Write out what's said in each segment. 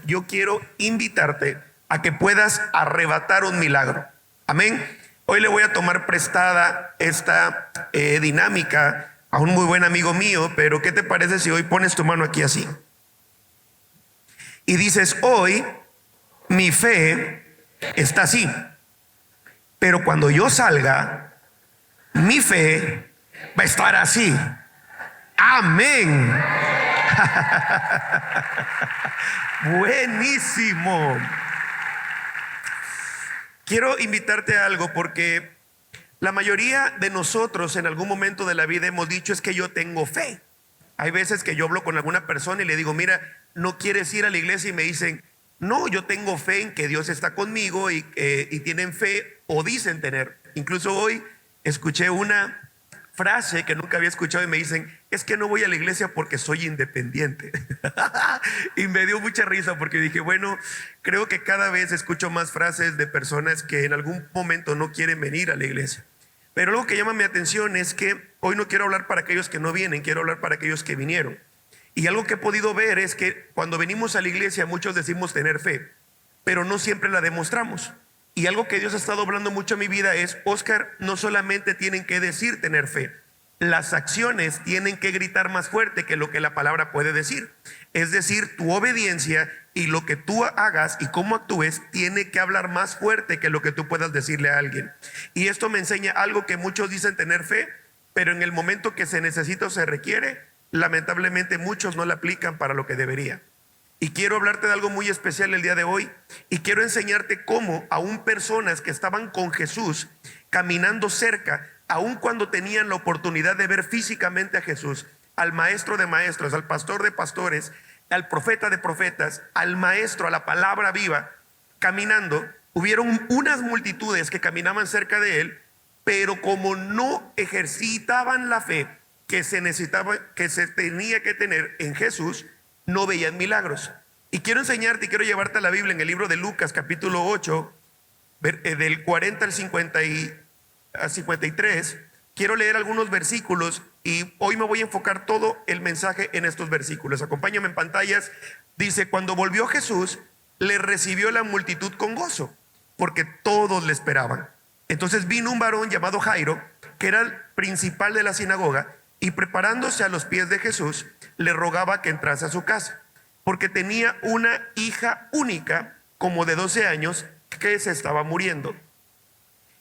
yo quiero invitarte a que puedas arrebatar un milagro. Amén. Hoy le voy a tomar prestada esta dinámica a un muy buen amigo mío, pero ¿qué te parece si hoy pones tu mano aquí así? Y dices, hoy mi fe está así, pero cuando yo salga, mi fe va a estar así. Amén. Buenísimo. Quiero invitarte a algo porque la mayoría de nosotros en algún momento de la vida hemos dicho es que yo tengo fe. Hay veces que yo hablo con alguna persona y le digo, mira, ¿no quieres ir a la iglesia? Y me dicen, no, yo tengo fe en que Dios está conmigo y tienen fe o dicen tener. Incluso hoy escuché una frase que nunca había escuchado y me dicen, es que no voy a la iglesia porque soy independiente. Y me dio mucha risa porque dije, bueno, creo que cada vez escucho más frases de personas que en algún momento no quieren venir a la iglesia. Pero algo que llama mi atención es que hoy no quiero hablar para aquellos que no vienen, quiero hablar para aquellos que vinieron. Y algo que he podido ver es que cuando venimos a la iglesia muchos decimos tener fe, pero no siempre la demostramos. Y algo que Dios ha estado hablando mucho en mi vida es, Oscar, no solamente tienen que decir tener fe, las acciones tienen que gritar más fuerte que lo que la palabra puede decir. Es decir, tu obediencia y lo que tú hagas y cómo actúes tiene que hablar más fuerte que lo que tú puedas decirle a alguien. Y esto me enseña algo que muchos dicen tener fe, pero en el momento que se necesita o se requiere, lamentablemente muchos no la aplican para lo que debería. Y quiero hablarte de algo muy especial el día de hoy y quiero enseñarte cómo aún personas que estaban con Jesús caminando cerca, aun cuando tenían la oportunidad de ver físicamente a Jesús, al maestro de maestros, al pastor de pastores, al profeta de profetas, al maestro, a la palabra viva, caminando, hubieron unas multitudes que caminaban cerca de él, pero como no ejercitaban la fe que se necesitaba, que se tenía que tener en Jesús, no veían milagros. Y quiero enseñarte y quiero llevarte a la Biblia en el libro de Lucas capítulo 8 del 40 al 53. Quiero leer algunos versículos y hoy me voy a enfocar todo el mensaje en estos versículos. Acompáñame en pantallas. Dice, cuando volvió Jesús, le recibió la multitud con gozo, porque todos le esperaban. Entonces vino un varón llamado Jairo, que era el principal de la sinagoga, y preparándose a los pies de Jesús, le rogaba que entrase a su casa, porque tenía una hija única, como de 12 años, que se estaba muriendo.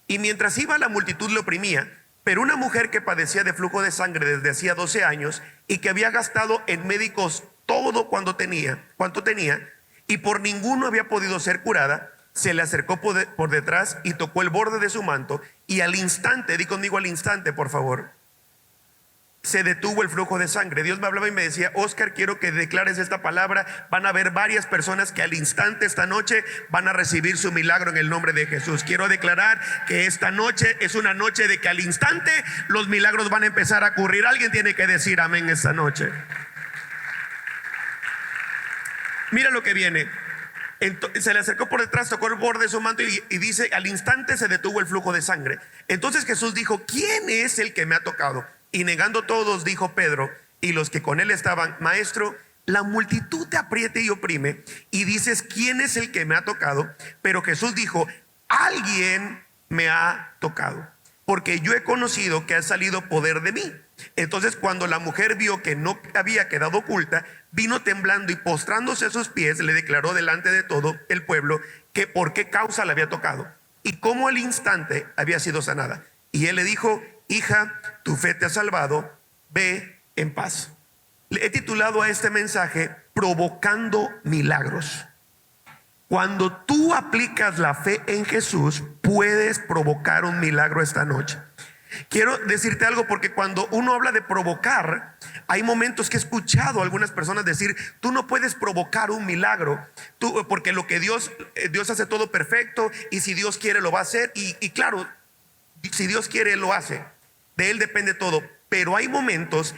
Y mientras iba, la multitud le oprimía, pero una mujer que padecía de flujo de sangre desde hacía 12 años y que había gastado en médicos todo cuanto tenía, y por ninguno había podido ser curada, se le acercó por detrás y tocó el borde de su manto, y al instante, di conmigo al instante, por favor, se detuvo el flujo de sangre. Dios me hablaba y me decía, Oscar, quiero que declares esta palabra. Van a haber varias personas que al instante esta noche van a recibir su milagro en el nombre de Jesús. Quiero declarar que esta noche es una noche de que al instante los milagros van a empezar a ocurrir. Alguien tiene que decir amén esta noche. Mira lo que viene. Se le acercó por detrás, tocó el borde de su manto y dice, al instante se detuvo el flujo de sangre. Entonces Jesús dijo, ¿quién es el que me ha tocado? Y negando todos, dijo Pedro y los que con él estaban, Maestro, la multitud te aprieta y oprime y dices, ¿quién es el que me ha tocado? Pero Jesús dijo, alguien me ha tocado, porque yo he conocido que ha salido poder de mí. Entonces cuando la mujer vio que no había quedado oculta, vino temblando y postrándose a sus pies le declaró delante de todo el pueblo que por qué causa le había tocado y cómo al instante había sido sanada. Y él le dijo, hija, tu fe te ha salvado, ve en paz. Le he titulado a este mensaje, provocando milagros. Cuando tú aplicas la fe en Jesús, puedes provocar un milagro esta noche. Quiero decirte algo, porque cuando uno habla de provocar, hay momentos que he escuchado a algunas personas decir, tú no puedes provocar un milagro, porque lo que Dios hace todo perfecto, y si Dios quiere lo va a hacer, y claro, si Dios quiere Él lo hace, de Él depende todo, pero hay momentos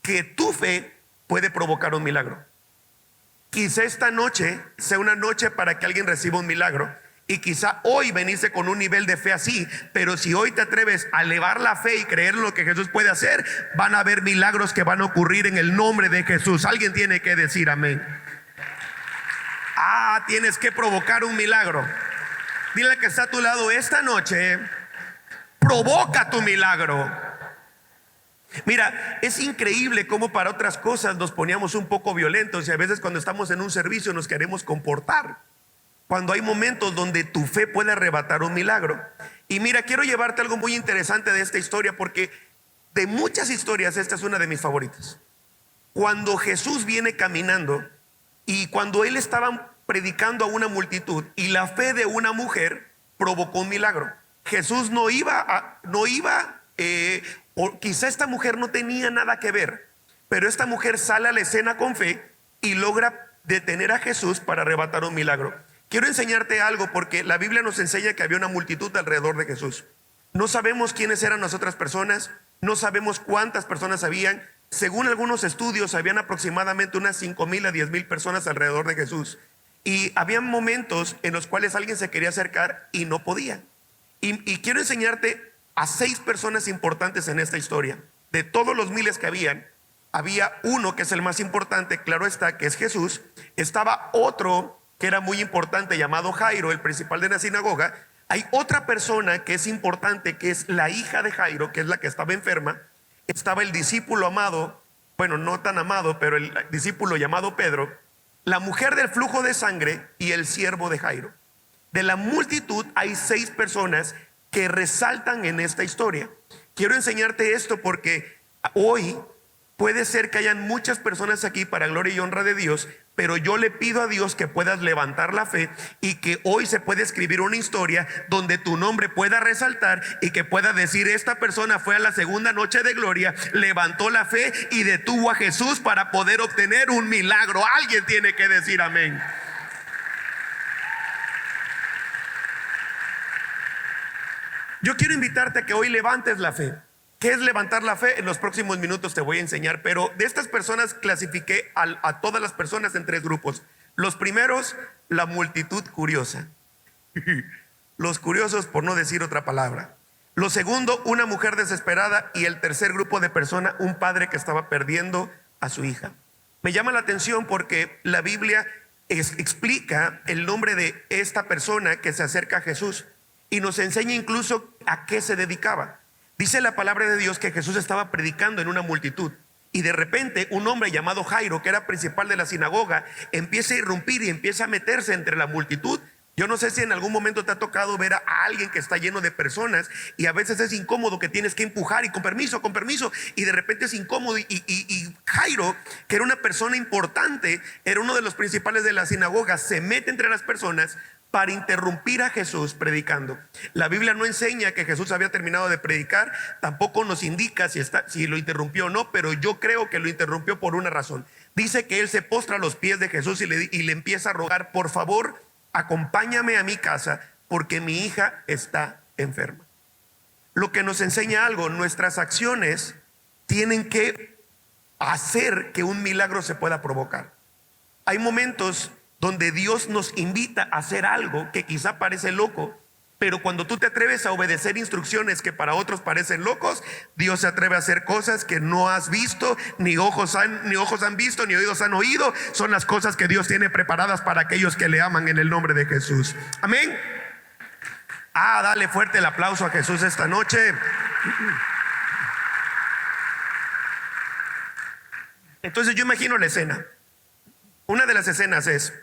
que tu fe puede provocar un milagro. Quizá esta noche sea una noche para que alguien reciba un milagro, y quizá hoy veniste con un nivel de fe así, pero si hoy te atreves a elevar la fe y creer en lo que Jesús puede hacer, van a haber milagros que van a ocurrir en el nombre de Jesús. Alguien tiene que decir amén. Tienes que provocar un milagro. Dile al que está a tu lado: esta noche provoca tu milagro. Mira, es increíble cómo para otras cosas nos poníamos un poco violentos, y a veces cuando estamos en un servicio nos queremos comportar, cuando hay momentos donde tu fe puede arrebatar un milagro. Y mira, quiero llevarte algo muy interesante de esta historia, porque de muchas historias esta es una de mis favoritas. Cuando Jesús viene caminando y cuando él estaba predicando a una multitud, y la fe de una mujer provocó un milagro. Jesús no iba, o quizá esta mujer no tenía nada que ver, pero esta mujer sale a la escena con fe y logra detener a Jesús para arrebatar un milagro. Quiero enseñarte algo, porque la Biblia nos enseña que había una multitud alrededor de Jesús. No sabemos quiénes eran las otras personas, no sabemos cuántas personas habían. Según algunos estudios, habían aproximadamente unas 5,000 a 10,000 personas alrededor de Jesús. Y había momentos en los cuales alguien se quería acercar y no podía. Y quiero enseñarte a 6 personas importantes en esta historia. De todos los miles que había uno que es el más importante, claro está, que es Jesús. Estaba otro que era muy importante, llamado Jairo, el principal de la sinagoga. Hay otra persona que es importante, que es la hija de Jairo, que es la que estaba enferma. Estaba el discípulo amado, bueno, no tan amado, pero el discípulo llamado Pedro, la mujer del flujo de sangre y el siervo de Jairo. De la multitud hay 6 personas que resaltan en esta historia. Quiero enseñarte esto porque hoy puede ser que hayan muchas personas aquí para gloria y honra de Dios, pero yo le pido a Dios que puedas levantar la fe, y que hoy se puede escribir una historia donde tu nombre pueda resaltar y que pueda decir: esta persona fue a la segunda noche de gloria, levantó la fe y detuvo a Jesús para poder obtener un milagro. Alguien tiene que decir amén. Yo quiero invitarte a que hoy levantes la fe. ¿Qué es levantar la fe? En los próximos minutos te voy a enseñar, pero de estas personas clasifiqué a todas las personas en 3 grupos. Los primeros, la multitud curiosa. Los curiosos, por no decir otra palabra. Lo segundo, una mujer desesperada. Y el tercer grupo de personas, un padre que estaba perdiendo a su hija. Me llama la atención porque la Biblia explica el nombre de esta persona que se acerca a Jesús, y nos enseña incluso a qué se dedicaba. Dice la palabra de Dios que Jesús estaba predicando en una multitud, y de repente un hombre llamado Jairo, que era principal de la sinagoga, empieza a irrumpir y empieza a meterse entre la multitud. Yo no sé si en algún momento te ha tocado ver a alguien que está lleno de personas, y a veces es incómodo, que tienes que empujar y con permiso, y de repente es incómodo. Y Jairo, que era una persona importante, era uno de los principales de la sinagoga, se mete entre las personas para interrumpir a Jesús predicando. La Biblia no enseña que Jesús había terminado de predicar, tampoco nos indica si lo interrumpió o no, pero yo creo que lo interrumpió por una razón. Dice que él se postra a los pies de Jesús y le empieza a rogar: por favor, acompáñame a mi casa, porque mi hija está enferma. Lo que nos enseña algo: nuestras acciones tienen que hacer que un milagro se pueda provocar. Hay momentos donde Dios nos invita a hacer algo que quizá parece loco, pero cuando tú te atreves a obedecer instrucciones que para otros parecen locos, Dios se atreve a hacer cosas que no has visto, ni ojos han visto, ni oídos han oído. Son las cosas que Dios tiene preparadas para aquellos que le aman, en el nombre de Jesús. Amén. Dale fuerte el aplauso a Jesús esta noche. Entonces yo imagino la escena. Una de las escenas es: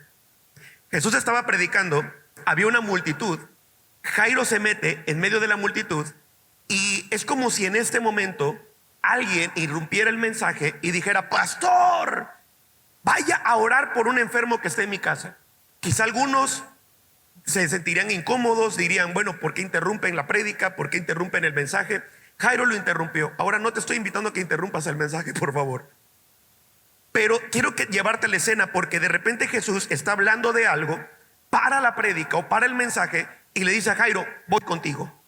Jesús estaba predicando, había una multitud, Jairo se mete en medio de la multitud, y es como si en este momento alguien irrumpiera el mensaje y dijera: pastor, vaya a orar por un enfermo que está en mi casa. Quizá algunos se sentirían incómodos, dirían: bueno, ¿por qué interrumpen la prédica? ¿Por qué interrumpen el mensaje? Jairo lo interrumpió. Ahora no te estoy invitando a que interrumpas el mensaje, por favor, pero quiero llevarte a la escena, porque de repente Jesús está hablando de algo, para la prédica o para el mensaje, y le dice a Jairo: voy contigo.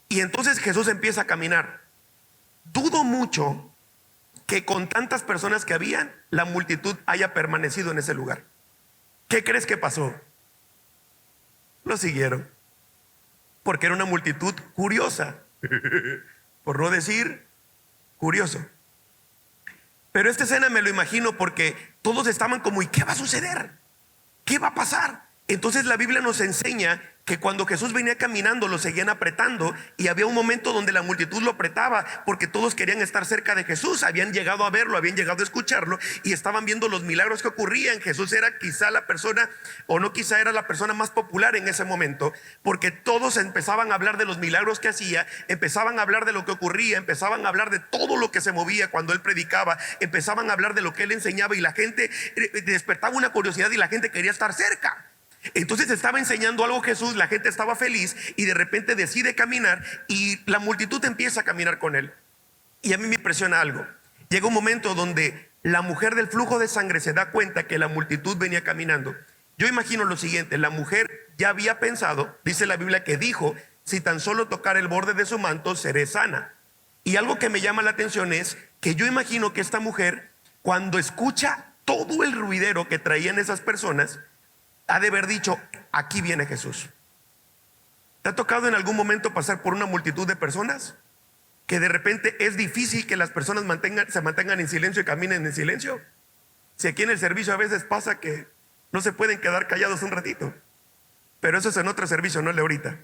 Y entonces Jesús empieza a caminar. Dudo mucho que con tantas personas que habían, la multitud haya permanecido en ese lugar. ¿Qué crees que pasó? Lo siguieron, porque era una multitud curiosa, por no decir curioso. Pero esta escena me lo imagino porque todos estaban como: ¿y qué va a suceder? ¿Qué va a pasar? Entonces la Biblia nos enseña que cuando Jesús venía caminando lo seguían apretando, y había un momento donde la multitud lo apretaba porque todos querían estar cerca de Jesús, habían llegado a verlo, habían llegado a escucharlo y estaban viendo los milagros que ocurrían. Jesús era quizá la persona, o no quizá, era la persona más popular en ese momento, porque todos empezaban a hablar de los milagros que hacía, empezaban a hablar de lo que ocurría, empezaban a hablar de todo lo que se movía cuando él predicaba, empezaban a hablar de lo que él enseñaba, y la gente despertaba una curiosidad y la gente quería estar cerca. Entonces estaba enseñando algo Jesús, la gente estaba feliz, y de repente decide caminar y la multitud empieza a caminar con él. Y a mí me impresiona algo. Llega un momento donde la mujer del flujo de sangre se da cuenta que la multitud venía caminando. Yo imagino lo siguiente: la mujer ya había pensado, dice la Biblia que dijo, si tan solo tocar el borde de su manto seré sana. Y algo que me llama la atención es que yo imagino que esta mujer, cuando escucha todo el ruidero que traían esas personas, ha de haber dicho: aquí viene Jesús. ¿Te ha tocado en algún momento pasar por una multitud de personas que de repente es difícil que las personas se mantengan en silencio y caminen en silencio? Si aquí en el servicio a veces pasa que no se pueden quedar callados un ratito, pero eso es en otro servicio, no el de ahorita.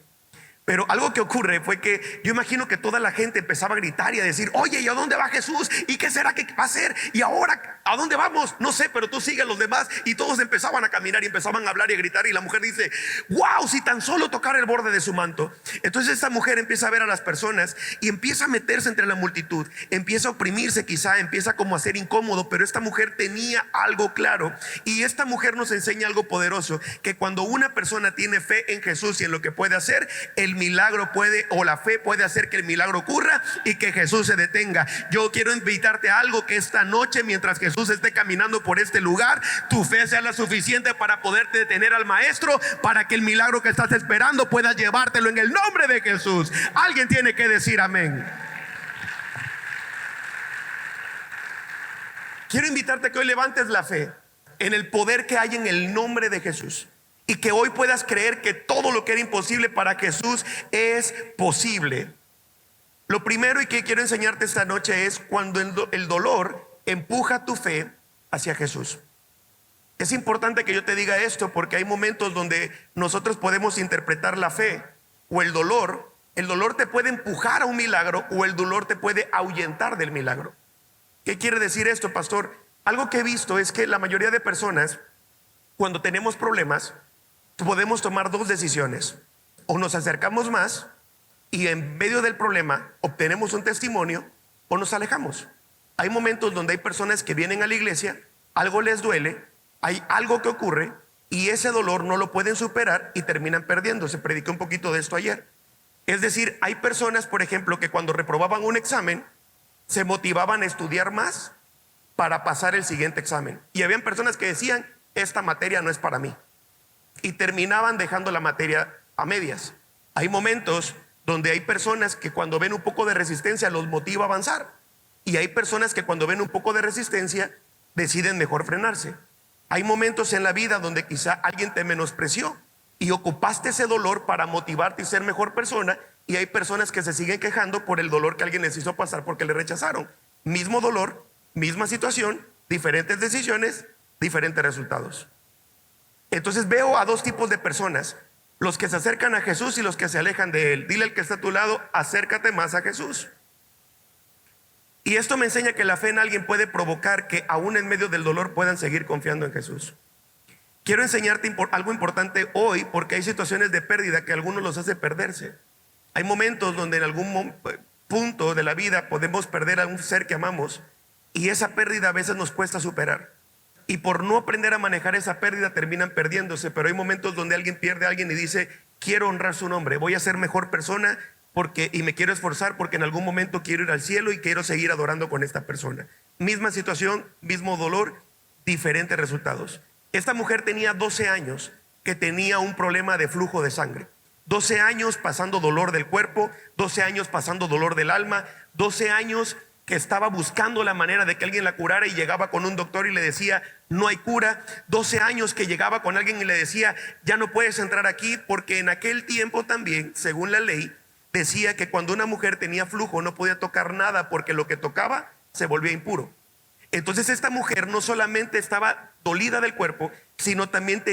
Pero algo que ocurre fue que yo imagino que toda la gente empezaba a gritar y a decir: oye, ¿y a dónde va Jesús? ¿Y qué será que va a hacer? ¿Y ahora a dónde vamos? No sé, pero tú sigue a los demás. Y todos empezaban a caminar y empezaban a hablar y a gritar, y la mujer dice: wow, si tan solo tocar el borde de su manto. Entonces esta mujer empieza a ver a las personas y empieza a meterse entre la multitud, empieza a oprimirse, quizá empieza como a ser incómodo, pero esta mujer tenía algo claro. Y esta mujer nos enseña algo poderoso: que cuando una persona tiene fe en Jesús y en lo que puede hacer, el milagro puede, o la fe puede hacer que el milagro ocurra y que Jesús se detenga. Yo quiero invitarte a algo: que esta noche, mientras Jesús esté caminando por este lugar, tu fe sea la suficiente para poderte detener al maestro, para que el milagro que estás esperando puedas llevártelo en el nombre de Jesús. Alguien tiene que decir amén. Quiero invitarte a que hoy levantes la fe en el poder que hay en el nombre de Jesús, y que hoy puedas creer que todo lo que era imposible para Jesús es posible. Lo primero y que quiero enseñarte esta noche es cuando el dolor empuja tu fe hacia Jesús. Es importante que yo te diga esto, porque hay momentos donde nosotros podemos interpretar la fe o el dolor. El dolor te puede empujar a un milagro, o el dolor te puede ahuyentar del milagro. ¿Qué quiere decir esto, pastor? Algo que he visto es que la mayoría de personas, cuando tenemos problemas, podemos tomar dos decisiones: o nos acercamos más y en medio del problema obtenemos un testimonio, o nos alejamos. Hay momentos donde hay personas que vienen a la iglesia, algo les duele, hay algo que ocurre, y ese dolor no lo pueden superar y terminan perdiéndose. Prediqué un poquito de esto ayer. Es decir, hay personas, por ejemplo, que cuando reprobaban un examen se motivaban a estudiar más para pasar el siguiente examen, y habían personas que decían: esta materia no es para mí, y terminaban dejando la materia a medias. Hay momentos donde hay personas que cuando ven un poco de resistencia los motiva a avanzar, y hay personas que cuando ven un poco de resistencia deciden mejor frenarse. Hay momentos en la vida donde quizá alguien te menospreció y ocupaste ese dolor para motivarte y ser mejor persona, y hay personas que se siguen quejando por el dolor que alguien les hizo pasar porque le rechazaron. Mismo dolor, misma situación, diferentes decisiones, diferentes resultados. Entonces veo a dos tipos de personas: los que se acercan a Jesús y los que se alejan de él. Dile al que está a tu lado: acércate más a Jesús. Y esto me enseña que la fe en alguien puede provocar que aún en medio del dolor puedan seguir confiando en Jesús. Quiero enseñarte algo importante hoy, porque hay situaciones de pérdida que a algunos los hace perderse. Hay momentos donde en algún punto de la vida podemos perder a un ser que amamos, y esa pérdida a veces nos cuesta superar. Y por no aprender a manejar esa pérdida terminan perdiéndose. Pero hay momentos donde alguien pierde a alguien y dice: quiero honrar su nombre, voy a ser mejor persona y me quiero esforzar porque en algún momento quiero ir al cielo y quiero seguir adorando con esta persona. Misma situación, mismo dolor, diferentes resultados. Esta mujer tenía 12 años que tenía un problema de flujo de sangre. 12 años pasando dolor del cuerpo, 12 años pasando dolor del alma, 12 años que estaba buscando la manera de que alguien la curara, y llegaba con un doctor y le decía: no hay cura. 12 años que llegaba con alguien y le decía: ya no puedes entrar aquí, porque en aquel tiempo también, según la ley, decía que cuando una mujer tenía flujo no podía tocar nada, porque lo que tocaba se volvía impuro. Entonces esta mujer no solamente estaba dolida del cuerpo, sino también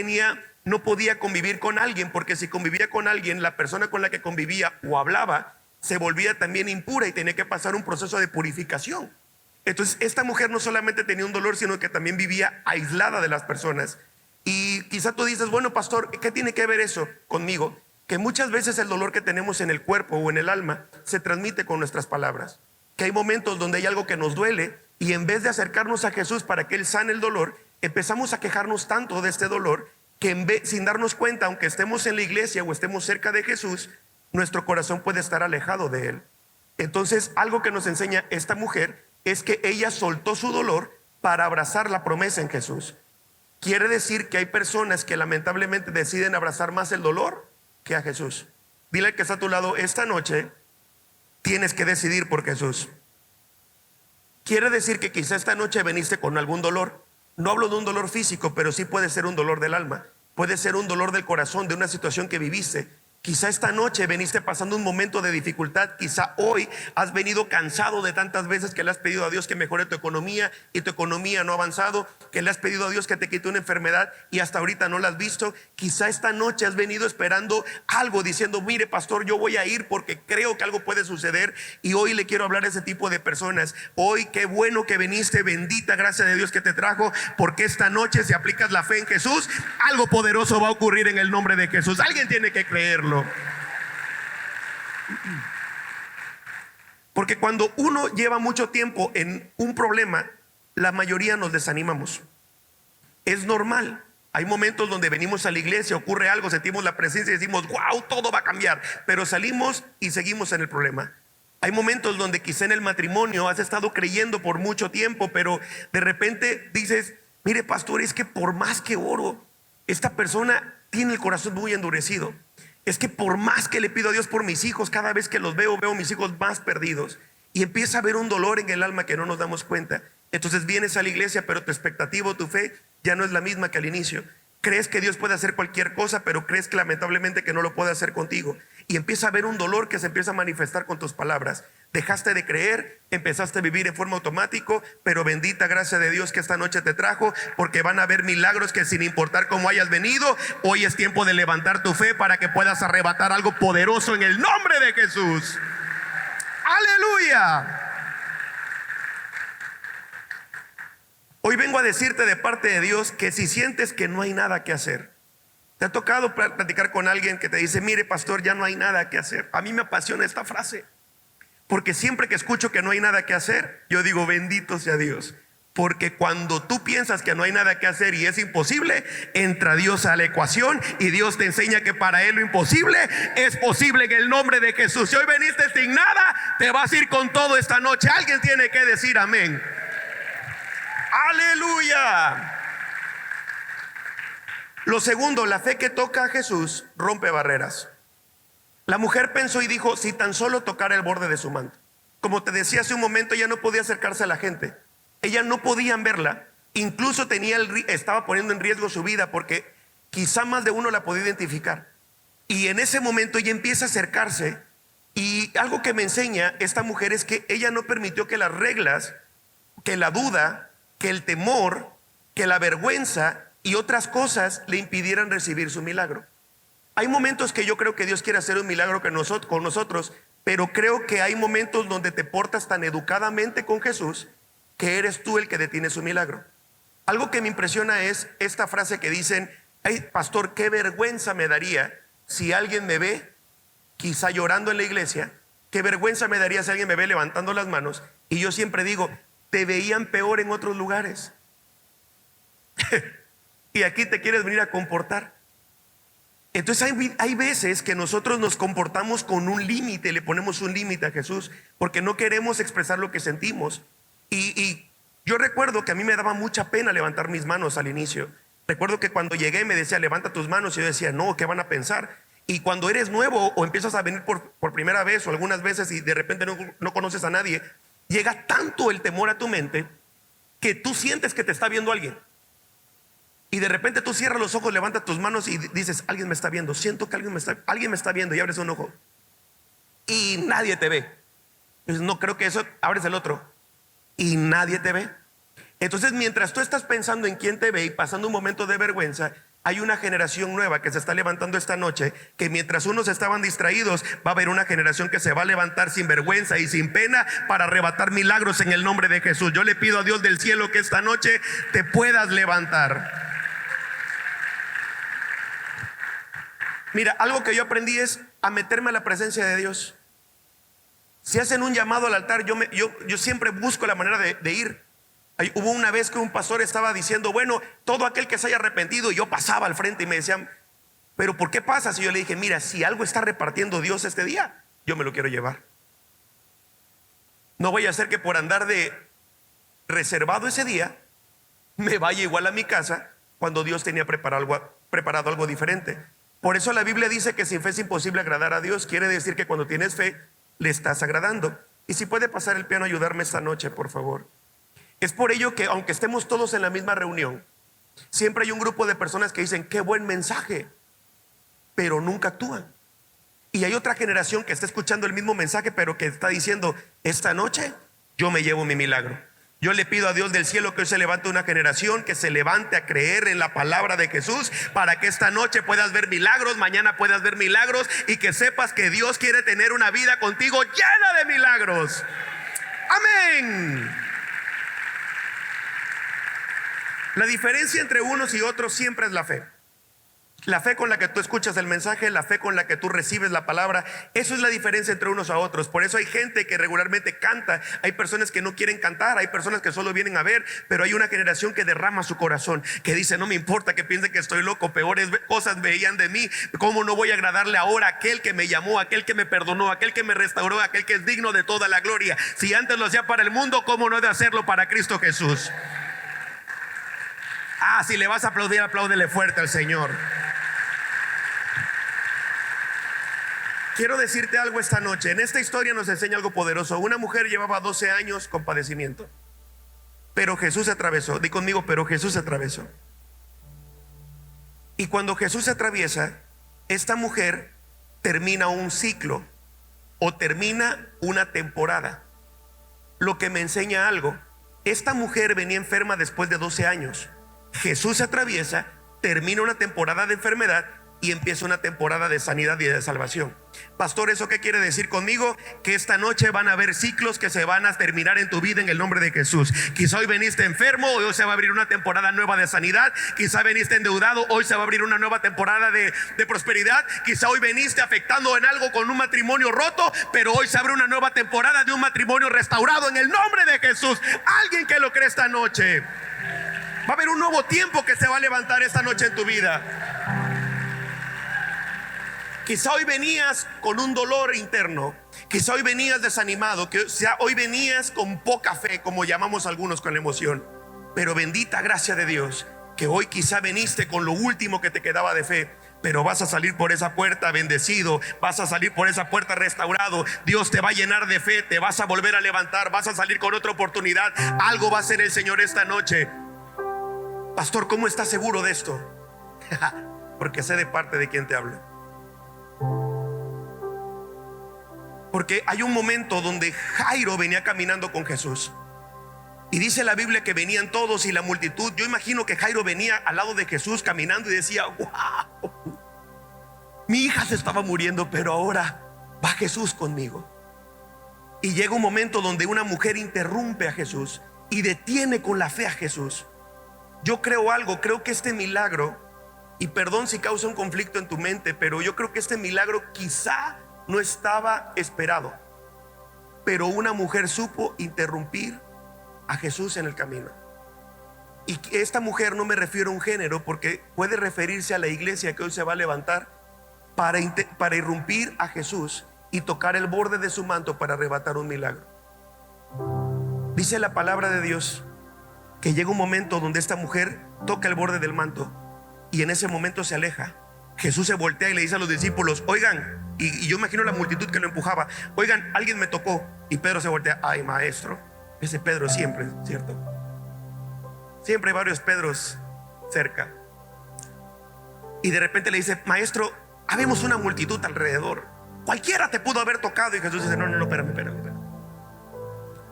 no podía convivir con alguien, porque si convivía con alguien, la persona con la que convivía o hablaba, se volvía también impura y tenía que pasar un proceso de purificación. Entonces esta mujer no solamente tenía un dolor, sino que también vivía aislada de las personas. Y quizá tú dices, bueno, pastor, ¿qué tiene que ver eso conmigo? Que muchas veces el dolor que tenemos en el cuerpo o en el alma se transmite con nuestras palabras. Que hay momentos donde hay algo que nos duele y en vez de acercarnos a Jesús para que Él sane el dolor, empezamos a quejarnos tanto de este dolor que sin darnos cuenta, aunque estemos en la iglesia o estemos cerca de Jesús, nuestro corazón puede estar alejado de Él. Entonces, algo que nos enseña esta mujer es que ella soltó su dolor para abrazar la promesa en Jesús. Quiere decir que hay personas que lamentablemente deciden abrazar más el dolor que a Jesús. Dile al que está a tu lado, esta noche tienes que decidir por Jesús. Quiere decir que quizá esta noche veniste con algún dolor. No hablo de un dolor físico, pero sí puede ser un dolor del alma. Puede ser un dolor del corazón, de una situación que viviste. Quizá esta noche veniste pasando un momento de dificultad. Quizá hoy has venido cansado de tantas veces que le has pedido a Dios que mejore tu economía y tu economía no ha avanzado, que le has pedido a Dios que te quite una enfermedad y hasta ahorita no la has visto. Quizá esta noche has venido esperando algo, diciendo, mire pastor, yo voy a ir porque creo que algo puede suceder. Y hoy le quiero hablar a ese tipo de personas. Hoy qué bueno que viniste, bendita gracia de Dios que te trajo, porque esta noche si aplicas la fe en Jesús, algo poderoso va a ocurrir en el nombre de Jesús. Alguien tiene que creerlo. Porque cuando uno lleva mucho tiempo en un problema, la mayoría nos desanimamos. Es normal. Hay momentos donde venimos a la iglesia, ocurre algo, sentimos la presencia y decimos, wow, todo va a cambiar. Pero salimos y seguimos en el problema. Hay momentos donde quizá en el matrimonio has estado creyendo por mucho tiempo, pero de repente dices, mire pastor, es que por más que oro, esta persona tiene el corazón muy endurecido. Es que por más que le pido a Dios por mis hijos, cada vez que los veo mis hijos más perdidos. Y empieza a haber un dolor en el alma que no nos damos cuenta. Entonces vienes a la iglesia, pero tu expectativa o tu fe ya no es la misma que al inicio. Crees que Dios puede hacer cualquier cosa, pero crees que lamentablemente que no lo puede hacer contigo. Y empieza a haber un dolor que se empieza a manifestar con tus palabras. Dejaste de creer, empezaste a vivir en forma automática, pero bendita gracia de Dios que esta noche te trajo, porque van a haber milagros que sin importar cómo hayas venido, hoy es tiempo de levantar tu fe para que puedas arrebatar algo poderoso en el nombre de Jesús. Aleluya. Hoy vengo a decirte de parte de Dios que si sientes que no hay nada que hacer, te ha tocado platicar con alguien que te dice, mire pastor, ya no hay nada que hacer. A mí me apasiona esta frase, porque siempre que escucho que no hay nada que hacer, yo digo, bendito sea Dios. Porque cuando tú piensas que no hay nada que hacer y es imposible, entra Dios a la ecuación y Dios te enseña que para Él lo imposible es posible en el nombre de Jesús. Si hoy veniste sin nada, te vas a ir con todo esta noche. Alguien tiene que decir amén. Aleluya. Lo segundo, la fe que toca a Jesús rompe barreras. La mujer pensó y dijo, si tan solo tocara el borde de su manto. Como te decía hace un momento, ella no podía acercarse a la gente. Ella no podían verla. Incluso estaba poniendo en riesgo su vida, porque quizá más de uno la podía identificar. Y en ese momento ella empieza a acercarse. Y algo que me enseña esta mujer es que ella no permitió que las reglas, que la duda, que el temor, que la vergüenza y otras cosas le impidieran recibir su milagro. Hay momentos que yo creo que Dios quiere hacer un milagro con nosotros, pero creo que hay momentos donde te portas tan educadamente con Jesús que eres tú el que detiene su milagro. Algo que me impresiona es esta frase que dicen, ay pastor, qué vergüenza me daría si alguien me ve quizá llorando en la iglesia, qué vergüenza me daría si alguien me ve levantando las manos. Y yo siempre digo, te veían peor en otros lugares y aquí te quieres venir a comportar. Entonces hay veces que nosotros nos comportamos con un límite, le ponemos un límite a Jesús porque no queremos expresar lo que sentimos. Y yo recuerdo que a mí me daba mucha pena levantar mis manos al inicio. Recuerdo que cuando llegué me decía, levanta tus manos, y yo decía, no, ¿qué van a pensar? Y cuando eres nuevo o empiezas a venir por primera vez o algunas veces y de repente no conoces a nadie, llega tanto el temor a tu mente que tú sientes que te está viendo alguien. Y de repente tú cierras los ojos, levantas tus manos y dices, alguien me está viendo, siento que alguien me está viendo, y abres un ojo y nadie te ve. Entonces, no creo que eso, abres el otro y nadie te ve. Entonces, mientras tú estás pensando en quién te ve y pasando un momento de vergüenza, hay una generación nueva que se está levantando esta noche, que mientras unos estaban distraídos, va a haber una generación que se va a levantar sin vergüenza y sin pena para arrebatar milagros en el nombre de Jesús. Yo le pido a Dios del cielo que esta noche te puedas levantar. Mira, algo que yo aprendí es a meterme a la presencia de Dios. Si hacen un llamado al altar, yo siempre busco la manera de ir. Hubo una vez que un pastor estaba diciendo, bueno, todo aquel que se haya arrepentido, y yo pasaba al frente y me decían, pero ¿por qué pasas? Y yo le dije, mira, si algo está repartiendo Dios este día, yo me lo quiero llevar. No voy a hacer que por andar de reservado ese día me vaya igual a mi casa cuando Dios tenía preparado algo diferente. Por eso la Biblia dice que sin fe es imposible agradar a Dios. Quiere decir que cuando tienes fe le estás agradando. Y si puede pasar el piano a ayudarme esta noche, por favor. Es por ello que aunque estemos todos en la misma reunión, siempre hay un grupo de personas que dicen qué buen mensaje, pero nunca actúan. Y hay otra generación que está escuchando el mismo mensaje, pero que está diciendo, esta noche yo me llevo mi milagro. Yo le pido a Dios del cielo que hoy se levante una generación que se levante a creer en la palabra de Jesús, para que esta noche puedas ver milagros, mañana puedas ver milagros, y que sepas que Dios quiere tener una vida contigo llena de milagros. Amén. La diferencia entre unos y otros siempre es la fe. La fe con la que tú escuchas el mensaje, la fe con la que tú recibes la palabra, eso es la diferencia entre unos a otros. Por eso hay gente que regularmente canta, hay personas que no quieren cantar, hay personas que solo vienen a ver, pero hay una generación que derrama su corazón, que dice, no me importa que piensen que estoy loco, peores cosas veían de mí, ¿cómo no voy a agradarle ahora a aquel que me llamó, a aquel que me perdonó, a aquel que me restauró, a aquel que es digno de toda la gloria? Si antes lo hacía para el mundo, ¿cómo no he de hacerlo para Cristo Jesús? Si le vas a aplaudir, apláudele fuerte al Señor. Quiero decirte algo esta noche. En esta historia nos enseña algo poderoso. Una mujer llevaba 12 años con padecimiento, pero Jesús se atravesó. Di conmigo, pero Jesús se atravesó. Y cuando Jesús se atraviesa, esta mujer termina un ciclo o termina una temporada. Lo que me enseña algo. Esta mujer venía enferma después de 12 años. Jesús se atraviesa, termina una temporada de enfermedad y empieza una temporada de sanidad y de salvación. Pastor, ¿eso qué quiere decir conmigo? Que esta noche van a haber ciclos que se van a terminar en tu vida en el nombre de Jesús. Quizá hoy veniste enfermo, hoy se va a abrir una temporada nueva de sanidad. Quizá veniste endeudado, hoy se va a abrir una nueva temporada de prosperidad. Quizá hoy veniste afectando en algo con un matrimonio roto, pero hoy se abre una nueva temporada de un matrimonio restaurado en el nombre de Jesús. Alguien que lo cree esta noche. Va a haber un nuevo tiempo que se va a levantar esta noche en tu vida. Quizá hoy venías con un dolor interno, quizá hoy venías desanimado, quizá hoy venías con poca fe, como llamamos algunos, con emoción. Pero bendita gracia de Dios, que hoy quizá veniste con lo último que te quedaba de fe, pero vas a salir por esa puerta bendecido, vas a salir por esa puerta restaurado. Dios te va a llenar de fe, te vas a volver a levantar, vas a salir con otra oportunidad. Algo va a hacer el Señor esta noche. Pastor, ¿cómo estás seguro de esto? Porque sé de parte de quien te habla. Porque hay un momento donde Jairo venía caminando con Jesús, y dice la Biblia que venían todos y la multitud. Yo imagino que Jairo venía al lado de Jesús caminando y decía, wow, mi hija se estaba muriendo, pero ahora va Jesús conmigo. Y llega un momento donde una mujer interrumpe a Jesús y detiene con la fe a Jesús. Yo creo algo, creo que este milagro, y perdón si causa un conflicto en tu mente, pero yo creo que este milagro quizá no estaba esperado, pero una mujer supo interrumpir a Jesús en el camino. Y esta mujer, no me refiero a un género, porque puede referirse a la iglesia que hoy se va a levantar para irrumpir a Jesús y tocar el borde de su manto para arrebatar un milagro. Dice la palabra de Dios que llega un momento donde esta mujer toca el borde del manto y en ese momento se aleja. Jesús se voltea y le dice a los discípulos, oigan, y yo imagino la multitud que lo empujaba, oigan, alguien me tocó. Y Pedro se voltea, ay, maestro. Ese Pedro siempre, ¿cierto? Siempre hay varios Pedros cerca. Y de repente le dice, maestro, habemos una multitud alrededor, cualquiera te pudo haber tocado. Y Jesús dice, no, espérame.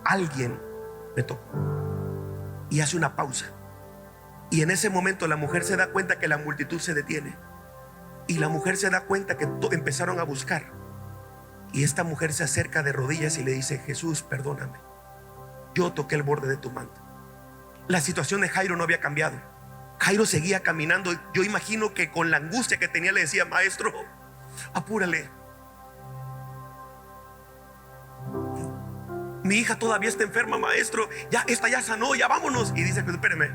Alguien me tocó. y hace una pausa. Y en ese momento la mujer se da cuenta que la multitud se detiene. Y la mujer se da cuenta que empezaron a buscar. Y esta mujer se acerca de rodillas y le dice: Jesús, perdóname, yo toqué el borde de tu manto. La situación de Jairo no había cambiado. Jairo seguía caminando. Yo imagino que con la angustia que tenía le decía: maestro, apúrale, mi hija todavía está enferma, maestro, ya esta ya sanó, ya vámonos. Y dice: espéreme.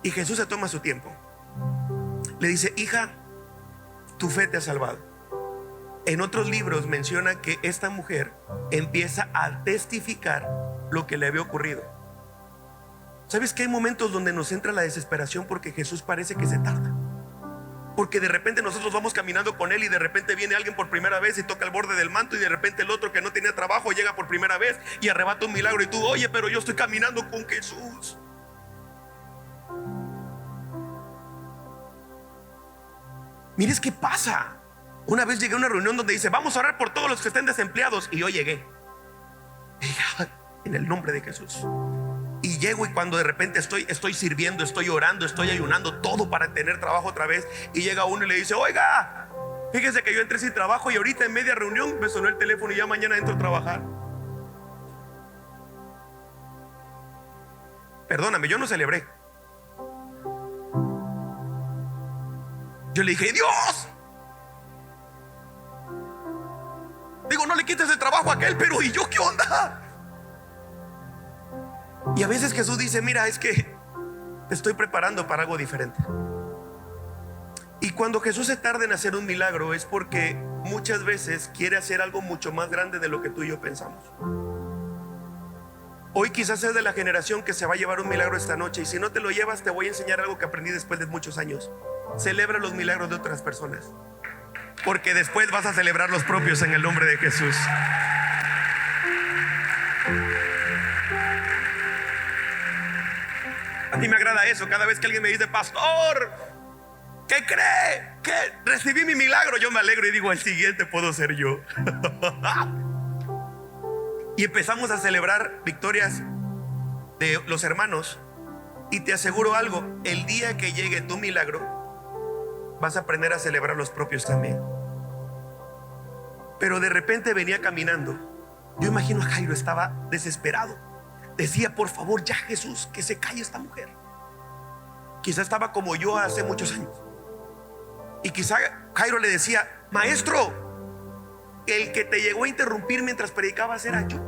Y Jesús se toma su tiempo. Le dice: hija, tu fe te ha salvado. En otros libros menciona que esta mujer empieza a testificar lo que le había ocurrido. ¿Sabes que hay momentos donde nos entra la desesperación porque Jesús parece que se tarda? Porque de repente nosotros vamos caminando con Él y de repente viene alguien por primera vez y toca el borde del manto, y de repente el otro que no tenía trabajo llega por primera vez y arrebata un milagro, y tú: oye, pero yo estoy caminando con Jesús. Mires qué pasa. Una vez llegué a una reunión donde dice: vamos a orar por todos los que estén desempleados. Y yo llegué en el nombre de Jesús. Y llego, y cuando de repente estoy sirviendo, estoy orando, estoy ayunando, todo para tener trabajo otra vez. Y llega uno y le dice: oiga, fíjese que yo entré sin trabajo y ahorita en media reunión me sonó el teléfono y ya mañana entro a trabajar. Perdóname, yo no celebré. Yo le dije: Dios, digo, no le quites el trabajo a aquel, pero ¿y yo qué onda? Y a veces Jesús dice: mira, es que te estoy preparando para algo diferente. Y cuando Jesús se tarda en hacer un milagro es porque muchas veces quiere hacer algo mucho más grande de lo que tú y yo pensamos. Hoy quizás seas de la generación que se va a llevar un milagro esta noche, y si no te lo llevas, te voy a enseñar algo que aprendí después de muchos años. Celebra los milagros de otras personas, porque después vas a celebrar los propios en el nombre de Jesús. A mí me agrada eso. Cada vez que alguien me dice: pastor, ¿qué cree? Que recibí mi milagro, yo me alegro y digo: el siguiente puedo ser yo. Y empezamos a celebrar victorias de los hermanos. Y te aseguro algo: el día que llegue tu milagro, vas a aprender a celebrar los propios también. Pero de repente venía caminando. Yo imagino a Jairo, estaba desesperado. Decía: por favor, ya, Jesús, que se calle esta mujer. Quizá estaba como yo hace muchos años. Y quizá Jairo le decía: maestro, el que te llegó a interrumpir mientras predicabas era yo.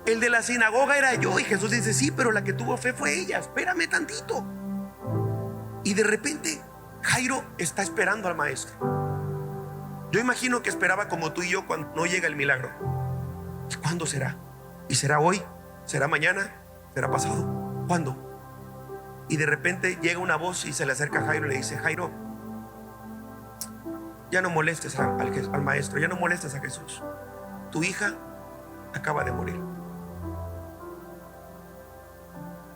El de la sinagoga era yo. Y Jesús dice: sí, pero la que tuvo fe fue ella, espérame tantito. Y de repente Jairo está esperando al maestro. Yo imagino que esperaba como tú y yo cuando no llega el milagro. ¿Y cuándo será? ¿Y será hoy? ¿Será mañana? ¿Será pasado? ¿Cuándo? Y de repente llega una voz y se le acerca a Jairo y le dice: Jairo, ya no molestes al maestro, ya no molestes a Jesús. Tu hija acaba de morir.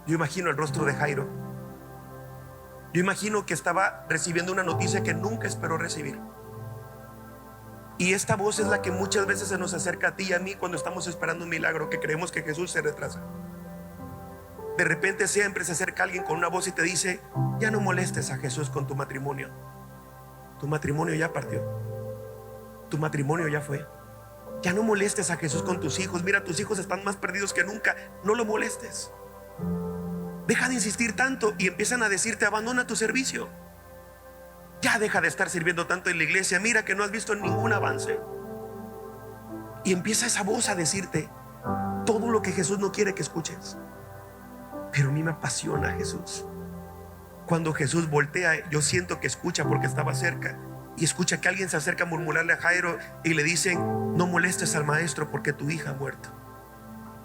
Yo imagino el rostro de Jairo. Yo imagino que estaba recibiendo una noticia que nunca esperó recibir. Y esta voz es la que muchas veces se nos acerca a ti y a mí cuando estamos esperando un milagro, que creemos que Jesús se retrasa. De repente siempre se acerca alguien con una voz y te dice: ya no molestes a Jesús con tu matrimonio. Tu matrimonio ya partió. Tu matrimonio ya fue. Ya no molestes a Jesús con tus hijos. Mira, tus hijos están más perdidos que nunca. No lo molestes. Deja de insistir tanto. Y empiezan a decirte: abandona tu servicio. Ya deja de estar sirviendo tanto en la iglesia. Mira que no has visto ningún avance. Y empieza esa voz a decirte todo lo que Jesús no quiere que escuches. Pero a mí me apasiona Jesús. Cuando Jesús voltea, yo siento que escucha, porque estaba cerca. Y escucha que alguien se acerca a murmurarle a Jairo y le dicen: no molestes al maestro porque tu hija ha muerto.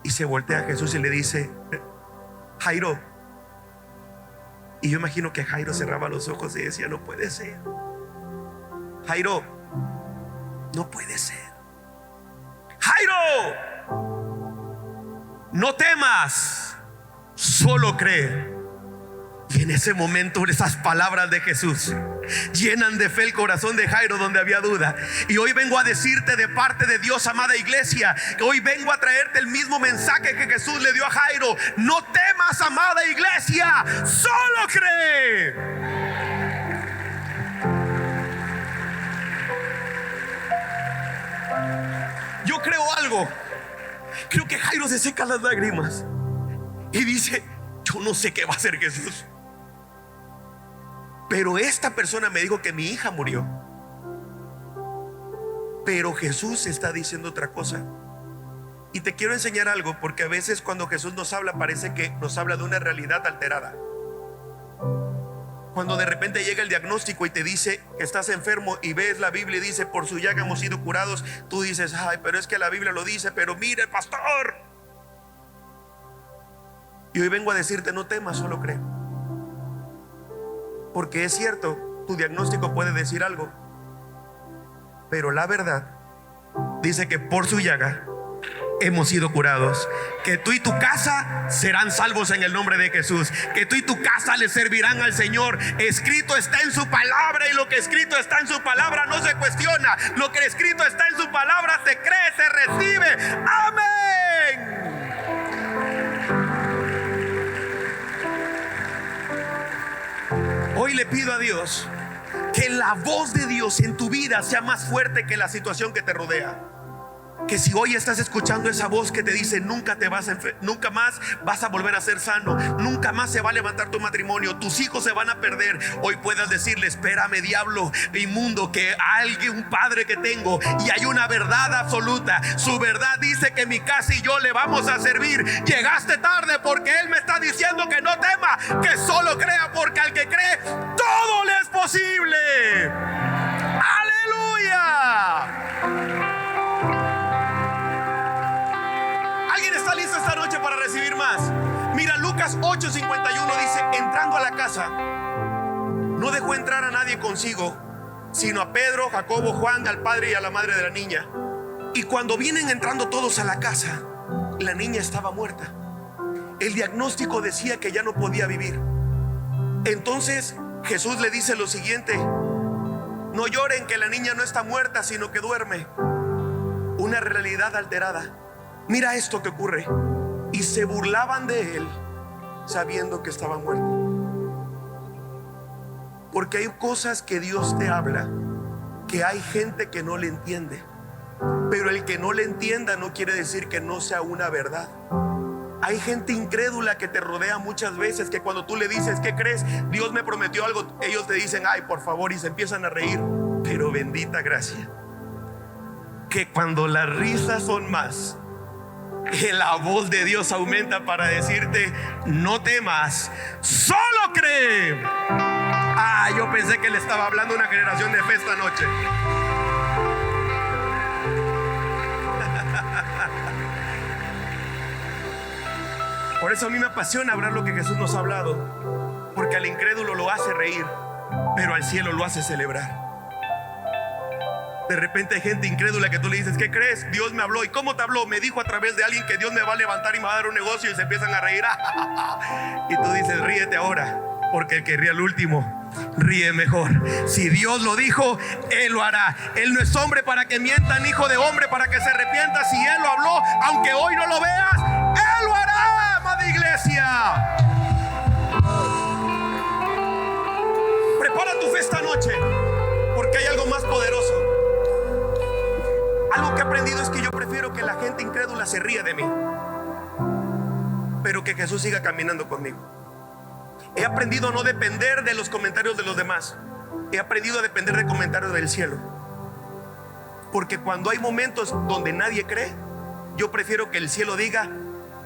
Y se voltea a Jesús y le dice: Jairo. Y yo imagino que Jairo cerraba los ojos y decía: no puede ser. Jairo, no puede ser. Jairo, no temas, solo cree. Y en ese momento esas palabras de Jesús llenan de fe el corazón de Jairo donde había duda. Y hoy vengo a decirte de parte de Dios, amada iglesia, que hoy vengo a traerte el mismo mensaje que Jesús le dio a Jairo. No temas, amada iglesia, solo cree. Yo creo algo. Creo que Jairo se seca las lágrimas y dice: yo no sé qué va a hacer Jesús, pero esta persona me dijo que mi hija murió. Pero Jesús está diciendo otra cosa. Y te quiero enseñar algo, porque a veces cuando Jesús nos habla parece que nos habla de una realidad alterada. Cuando de repente llega el diagnóstico y te dice que estás enfermo y ves la Biblia y dice: por su llaga hemos sido curados, tú dices: ay, pero es que la Biblia lo dice, pero mire, pastor. Y hoy vengo a decirte: no temas, solo cree. Porque es cierto, tu diagnóstico puede decir algo, pero la verdad dice que por su llaga hemos sido curados, que tú y tu casa serán salvos en el nombre de Jesús, que tú y tu casa le servirán al Señor. Escrito está en su palabra, y lo que escrito está en su palabra no se cuestiona. Lo que escrito está en su palabra se cree, se recibe. Amén. Hoy le pido a Dios que la voz de Dios en tu vida sea más fuerte que la situación que te rodea. Que si hoy estás escuchando esa voz que te dice: nunca más vas a volver a ser sano, nunca más se va a levantar tu matrimonio, tus hijos se van a perder, hoy puedas decirle: espérame, diablo inmundo, que hay un padre que tengo y hay una verdad absoluta. Su verdad dice que mi casa y yo le vamos a servir. Llegaste tarde, porque Él me está diciendo que no tema, que solo crea, porque al que cree todo le es posible. Aleluya. ¿Alguien está listo esta noche para recibir más? Mira, Lucas 8:51 dice: entrando a la casa, no dejó entrar a nadie consigo, sino a Pedro, Jacobo, Juan, al padre y a la madre de la niña. Y cuando vienen entrando todos a la casa, la niña estaba muerta. El diagnóstico decía que ya no podía vivir. Entonces Jesús le dice lo siguiente: no lloren, que la niña no está muerta, sino que duerme. Una realidad alterada. Mira esto que ocurre. Y se burlaban de él, sabiendo que estaba muerto. Porque hay cosas que Dios te habla, que hay gente que no le entiende. Pero el que no le entienda no quiere decir que no sea una verdad. Hay gente incrédula que te rodea muchas veces, que cuando tú le dices: ¿qué crees? Dios me prometió algo. Ellos te dicen: ay, por favor, y se empiezan a reír. Pero bendita gracia, que cuando las risas son más, que la voz de Dios aumenta para decirte: no temas, solo cree. Ah, yo pensé que le estaba hablando a una generación de fe esta noche. Por eso a mí me apasiona hablar lo que Jesús nos ha hablado, porque al incrédulo lo hace reír, pero al cielo lo hace celebrar. De repente hay gente incrédula que tú le dices: ¿qué crees? Dios me habló. ¿Y cómo te habló? Me dijo a través de alguien que Dios me va a levantar y me va a dar un negocio, y se empiezan a reír. Y tú dices: ríete ahora, porque el que ríe al último ríe mejor. Si Dios lo dijo, Él lo hará. Él no es hombre para que mienta, ni hijo de hombre para que se arrepienta. Si Él lo habló, aunque hoy no lo veas, Él lo hará, amada iglesia. Prepara tu fe esta noche, porque hay algo más poderoso. Algo que he aprendido es que yo prefiero que la gente incrédula se ría de mí, pero que Jesús siga caminando conmigo. He aprendido a no depender de los comentarios de los demás. He aprendido a depender de comentarios del cielo. Porque cuando hay momentos donde nadie cree, yo prefiero que el cielo diga: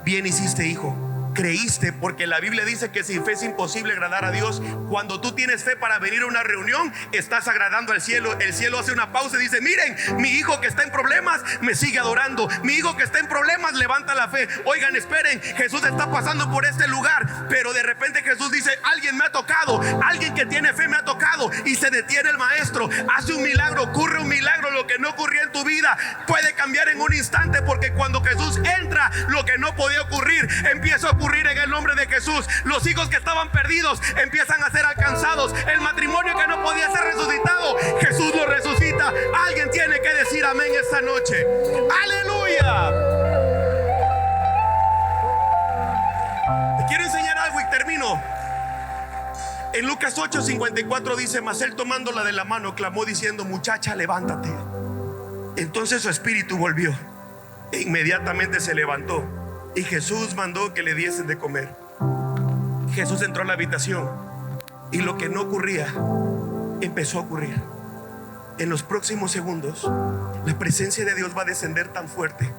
bien hiciste, hijo, creíste. Porque la Biblia dice que sin fe es imposible agradar a Dios. Cuando tú tienes fe para venir a una reunión, estás agradando al cielo. El cielo hace una pausa y dice: miren, mi hijo que está en problemas me sigue adorando. Mi hijo que está en problemas levanta la fe. Oigan, esperen, Jesús está pasando por este lugar. Pero de repente Jesús dice: alguien me ha tocado, alguien que tiene fe me ha tocado. Y se detiene el maestro, hace un milagro, ocurre un milagro. Lo que no ocurría en tu vida puede cambiar en un instante, porque cuando Jesús entra, lo que no podía ocurrir empieza a ocurrir. ocurrir en el nombre de Jesús. Los hijos que estaban perdidos empiezan a ser alcanzados. El matrimonio que no podía ser resucitado, Jesús lo resucita. Alguien tiene que decir amén esta noche. Aleluya. Te quiero enseñar algo y termino. En Lucas 8:54 dice: mas él tomándola de la mano clamó diciendo: muchacha, levántate. Entonces su espíritu volvió e inmediatamente se levantó, y Jesús mandó que le diesen de comer. Jesús entró a la habitación y lo que no ocurría empezó a ocurrir. En los próximos segundos la presencia de Dios va a descender tan fuerte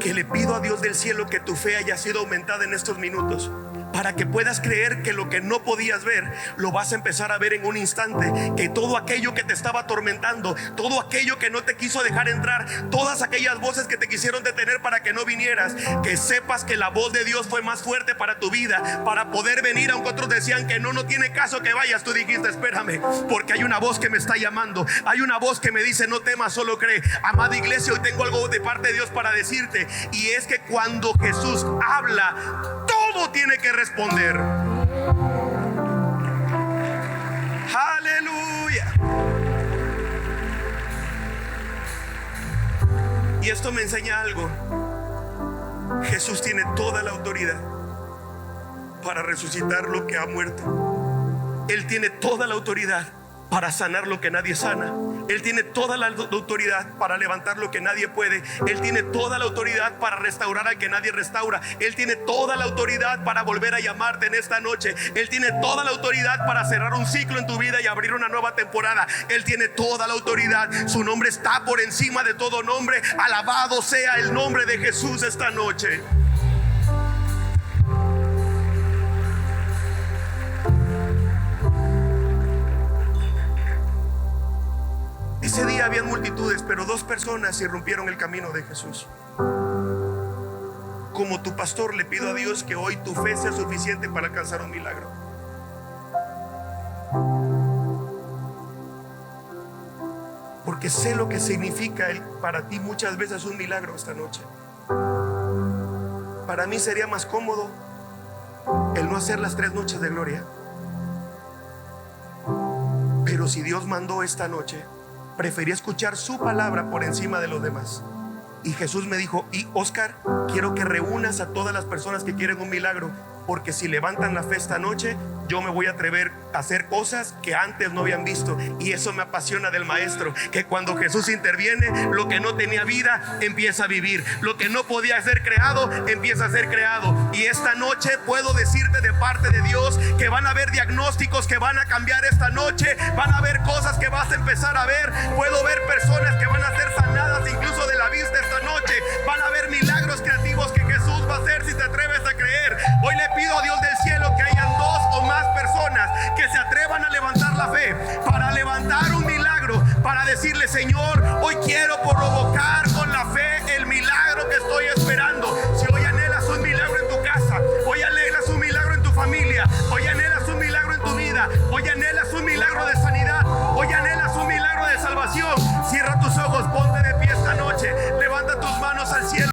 que le pido a Dios del cielo que tu fe haya sido aumentada en estos minutos, para que puedas creer que lo que no podías ver lo vas a empezar a ver en un instante. Que todo aquello que te estaba atormentando, todo aquello que no te quiso dejar entrar, todas aquellas voces que te quisieron detener para que no vinieras, que sepas que la voz de Dios fue más fuerte para tu vida, para poder venir. Aunque otros decían que no tiene caso que vayas, tú dijiste: espérame, porque hay una voz que me está llamando, hay una voz que me dice: no temas, solo cree. Amada iglesia, hoy tengo algo de parte de Dios para decirte, y es que cuando Jesús habla, todo tiene que responder. Aleluya. Y esto me enseña algo. Jesús tiene toda la autoridad para resucitar lo que ha muerto. Él tiene toda la autoridad para sanar lo que nadie sana. Él tiene toda la autoridad para levantar lo que nadie puede. Él tiene toda la autoridad para restaurar al que nadie restaura. Él tiene toda la autoridad para volver a llamarte en esta noche. Él tiene toda la autoridad para cerrar un ciclo en tu vida y abrir una nueva temporada. Él tiene toda la autoridad. Su nombre está por encima de todo nombre. Alabado sea el nombre de Jesús esta noche. Ese día habían multitudes, pero 2 personas irrumpieron el camino de Jesús. Como tu pastor, le pido a Dios que hoy tu fe sea suficiente para alcanzar un milagro. Porque sé lo que significa para ti muchas veces un milagro esta noche. Para mí sería más cómodo el no hacer las 3 noches de gloria. Pero si Dios mandó esta noche, preferí escuchar su palabra por encima de los demás. Y Jesús me dijo: y Oscar, quiero que reúnas a todas las personas que quieren un milagro, porque si levantan la fe esta noche, yo me voy a atrever a hacer cosas que antes no habían visto. Y eso me apasiona del maestro, que cuando Jesús interviene, lo que no tenía vida empieza a vivir, lo que no podía ser creado empieza a ser creado. Y esta noche puedo decirte de parte de Dios que van a haber diagnósticos que van a cambiar esta noche, van a haber cosas que vas a empezar a ver. Puedo ver personas que van a ser sanadas incluso de la vista esta noche. Van a haber milagros creativos que Jesús va a hacer si te atreves a creer. Hoy le pido a Dios del cielo que hayan 2 o más personas que se atrevan a levantar la fe, para levantar un milagro, para decirle: Señor, hoy quiero provocar